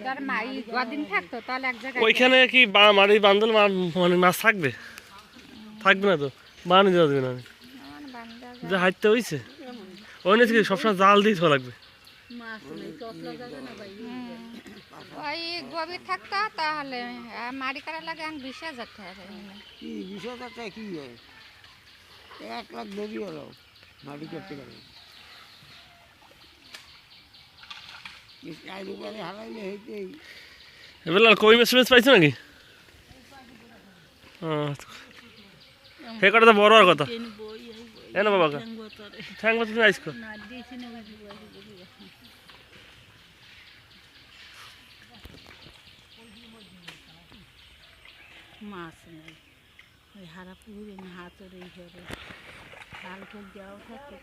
ধর মাই গদিন থাকতো তাহলে এক জায়গায় ওইখানে কি মারি বান্দল মানে মাছ থাকবে থাকবে না তো বানি দেওয়া যাবে না যে হাইতে হইছে ওই না কি সবসময় জাল দিয়ে ধোয়া লাগবে ওই গভীর থাকতো তাহলে মারি করা লাগে 20,000 টাকা কি 20,000 টাকা কি হয় 1 লাখ দেরি হলো মাটি করতে গেলে চাই উপরে হারাইলে হইতেই এবার কই মাছ পাইছো নাকি হে কটা তো বড় আর কথা এ না বাবা ঠ্যাং বাতা তুমি আইসকো মাছ নেই ওই হারা পুকুরে হাতের এই ঘরে হাল করে দেওয়া থাকতে